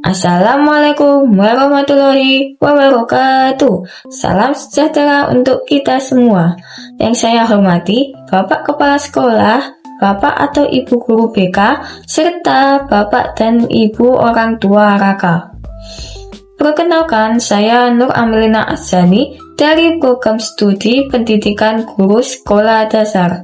Assalamualaikum warahmatullahi wabarakatuh. Salam sejahtera untuk kita semua. Yang saya hormati Bapak Kepala Sekolah, Bapak atau Ibu Guru BK, serta Bapak dan Ibu orang tua Raka. Perkenalkan, saya Nur Amelina Azani dari Program Studi Pendidikan Guru Sekolah Dasar.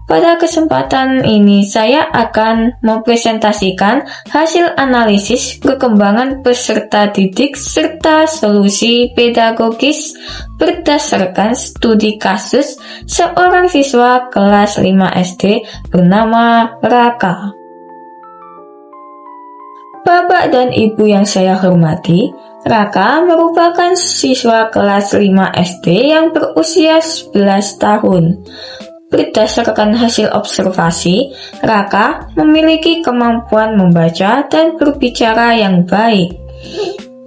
Pada kesempatan ini saya akan mempresentasikan hasil analisis perkembangan peserta didik serta solusi pedagogis berdasarkan studi kasus seorang siswa kelas 5 SD bernama Raka. Bapak dan Ibu yang saya hormati, Raka merupakan siswa kelas 5 SD yang berusia 11 tahun. Berdasarkan hasil observasi, Raka memiliki kemampuan membaca dan berbicara yang baik.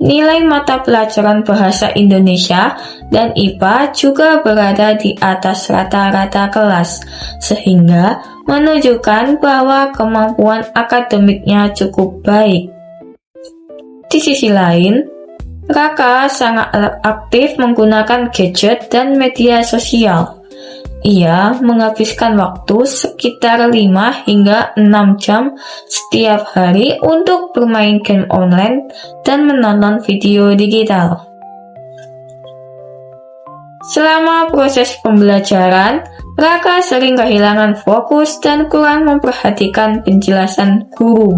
Nilai mata pelajaran bahasa Indonesia dan IPA juga berada di atas rata-rata kelas, sehingga menunjukkan bahwa kemampuan akademiknya cukup baik. Di sisi lain, Raka sangat aktif menggunakan gadget dan media sosial. Ia menghabiskan waktu sekitar 5 hingga 6 jam setiap hari untuk bermain game online dan menonton video digital. Selama proses pembelajaran, Raka sering kehilangan fokus dan kurang memperhatikan penjelasan guru.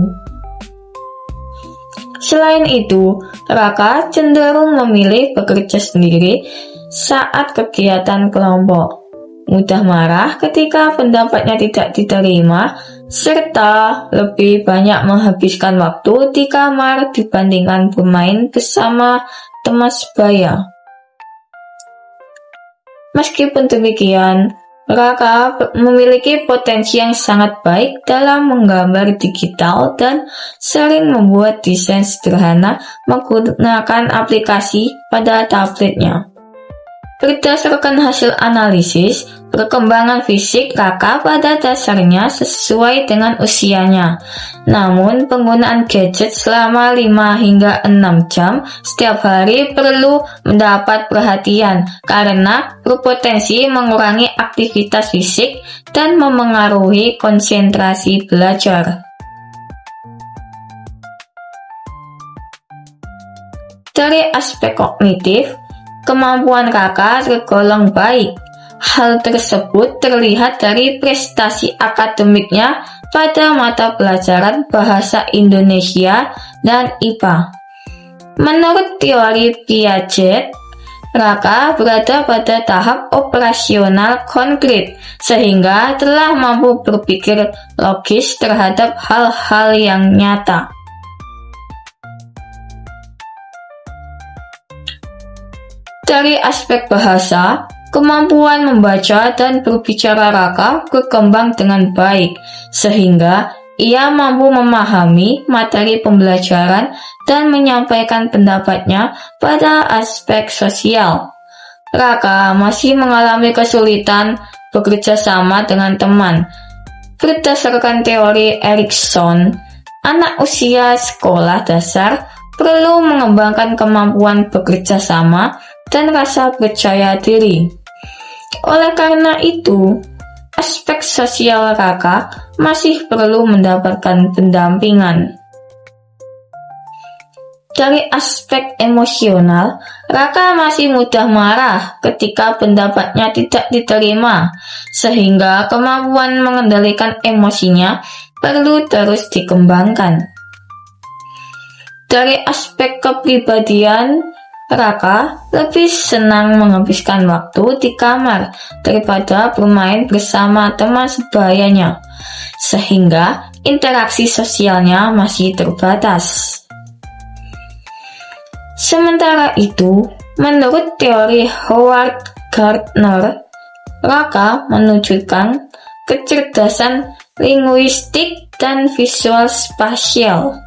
Selain itu, Raka cenderung memilih bekerja sendiri saat kegiatan kelompok, mudah marah ketika pendapatnya tidak diterima, serta lebih banyak menghabiskan waktu di kamar dibandingkan bermain bersama teman sebaya. Meskipun demikian, Raka memiliki potensi yang sangat baik dalam menggambar digital dan sering membuat desain sederhana menggunakan aplikasi pada tabletnya. Berdasarkan hasil analisis, perkembangan fisik Raka pada dasarnya sesuai dengan usianya. Namun, penggunaan gadget selama 5 hingga 6 jam setiap hari perlu mendapat perhatian karena berpotensi mengurangi aktivitas fisik dan memengaruhi konsentrasi belajar. Dari aspek kognitif, kemampuan Raka tergolong baik. Hal tersebut terlihat dari prestasi akademiknya pada mata pelajaran bahasa Indonesia dan IPA. Menurut teori Piaget, Raka berada pada tahap operasional konkret sehingga telah mampu berpikir logis terhadap hal-hal yang nyata. Dari aspek bahasa, kemampuan membaca dan berbicara Raka berkembang dengan baik, sehingga ia mampu memahami materi pembelajaran dan menyampaikan pendapatnya pada aspek sosial. Raka masih mengalami kesulitan bekerja sama dengan teman. Berdasarkan teori Erikson, anak usia sekolah dasar perlu mengembangkan kemampuan bekerja sama dan rasa percaya diri. Oleh karena itu, aspek sosial Raka masih perlu mendapatkan pendampingan. Dari aspek emosional, Raka masih mudah marah ketika pendapatnya tidak diterima, sehingga kemampuan mengendalikan emosinya perlu terus dikembangkan. Dari aspek kepribadian, Raka lebih senang menghabiskan waktu di kamar daripada bermain bersama teman sebayanya, sehingga interaksi sosialnya masih terbatas. Sementara itu, menurut teori Howard Gardner, Raka menunjukkan kecerdasan linguistik dan visual spasial.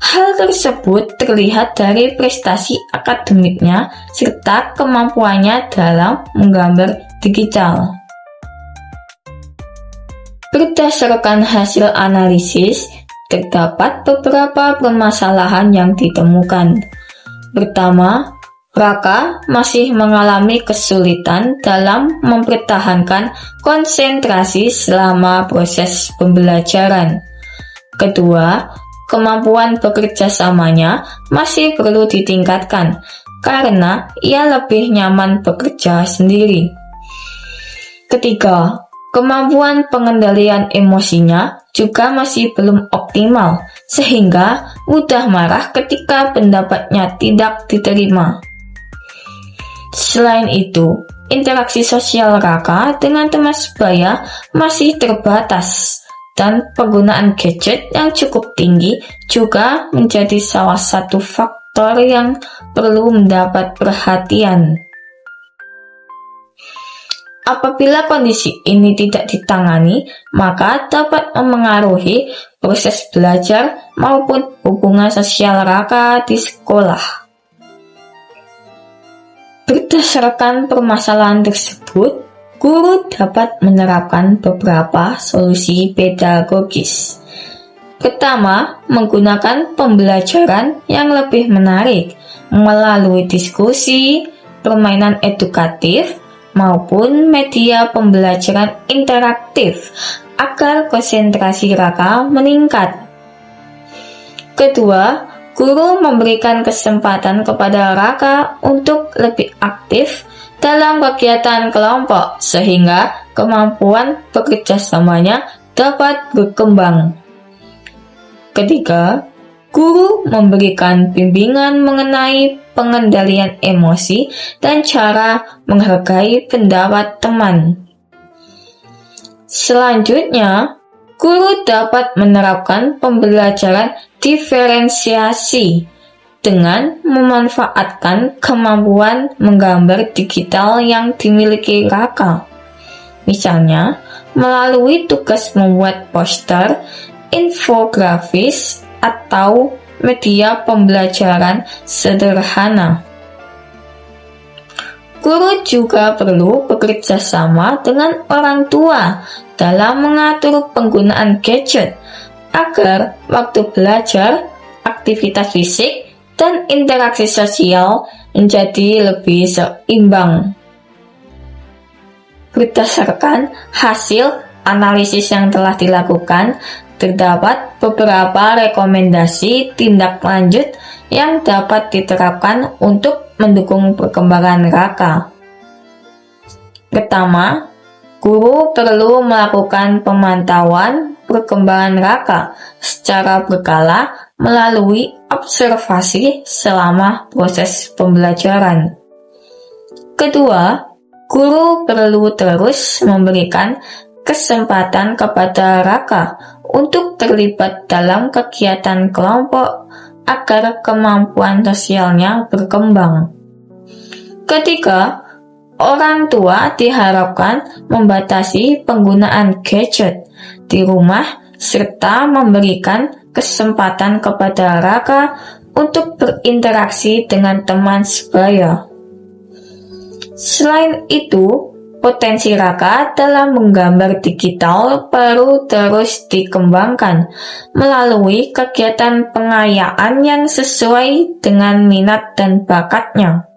Hal tersebut terlihat dari prestasi akademiknya serta kemampuannya dalam menggambar digital. Berdasarkan hasil analisis, terdapat beberapa permasalahan yang ditemukan. Pertama, Raka masih mengalami kesulitan dalam mempertahankan konsentrasi selama proses pembelajaran. Kedua, kemampuan bekerja samanya masih perlu ditingkatkan karena ia lebih nyaman bekerja sendiri. Ketiga, kemampuan pengendalian emosinya juga masih belum optimal sehingga mudah marah ketika pendapatnya tidak diterima. Selain itu, interaksi sosial Raka dengan teman sebaya masih terbatas dan penggunaan gadget yang cukup tinggi juga menjadi salah satu faktor yang perlu mendapat perhatian. Apabila kondisi ini tidak ditangani, maka dapat memengaruhi proses belajar maupun hubungan sosial Raka di sekolah. Berdasarkan permasalahan tersebut, guru dapat menerapkan beberapa solusi pedagogis. Pertama, menggunakan pembelajaran yang lebih menarik melalui diskusi, permainan edukatif, maupun media pembelajaran interaktif agar konsentrasi Raka meningkat. Kedua, guru memberikan kesempatan kepada Raka untuk lebih aktif dalam kegiatan kelompok sehingga kemampuan bekerja samanya dapat berkembang. Ketiga, guru memberikan bimbingan mengenai pengendalian emosi dan cara menghargai pendapat teman. Selanjutnya, guru dapat menerapkan pembelajaran diferensiasi dengan memanfaatkan kemampuan menggambar digital yang dimiliki Raka. Misalnya, melalui tugas membuat poster, infografis, atau media pembelajaran sederhana. Guru juga perlu bekerja sama dengan orang tua dalam mengatur penggunaan gadget agar waktu belajar, aktivitas fisik, dan interaksi sosial menjadi lebih seimbang. Berdasarkan hasil analisis yang telah dilakukan, terdapat beberapa rekomendasi tindak lanjut yang dapat diterapkan untuk mendukung perkembangan Raka. Pertama, guru perlu melakukan pemantauan perkembangan Raka secara berkala melalui observasi selama proses pembelajaran. Kedua, guru perlu terus memberikan kesempatan kepada Raka untuk terlibat dalam kegiatan kelompok agar kemampuan sosialnya berkembang. Ketiga, orang tua diharapkan membatasi penggunaan gadget di rumah serta memberikan kesempatan kepada Raka untuk berinteraksi dengan teman sebaya. Selain itu, potensi Raka dalam menggambar digital perlu terus dikembangkan melalui kegiatan pengayaan yang sesuai dengan minat dan bakatnya.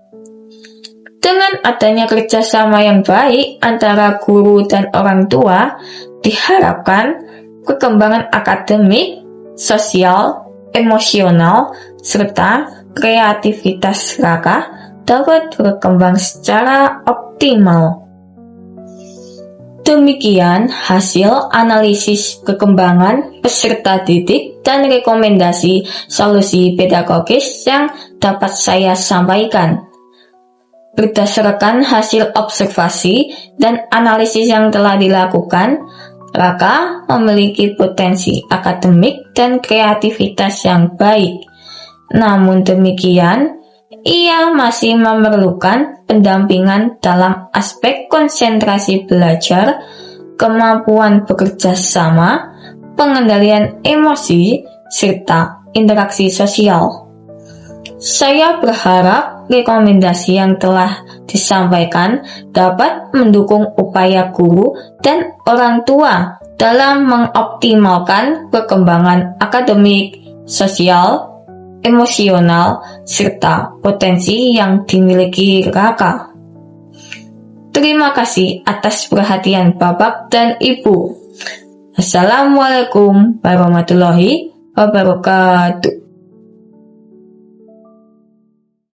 Dengan adanya kerjasama yang baik antara guru dan orang tua, diharapkan perkembangan akademik, sosial, emosional, serta kreativitas Raka dapat berkembang secara optimal. Demikian hasil analisis perkembangan peserta didik dan rekomendasi solusi pedagogis yang dapat saya sampaikan. Berdasarkan hasil observasi dan analisis yang telah dilakukan, Raka memiliki potensi akademik dan kreativitas yang baik. Namun demikian, ia masih memerlukan pendampingan dalam aspek konsentrasi belajar, kemampuan bekerja sama, pengendalian emosi, serta interaksi sosial. Saya berharap rekomendasi yang telah disampaikan dapat mendukung upaya guru dan orang tua dalam mengoptimalkan perkembangan akademik, sosial, emosional, serta potensi yang dimiliki Raka. Terima kasih atas perhatian Bapak dan Ibu. Assalamualaikum warahmatullahi wabarakatuh.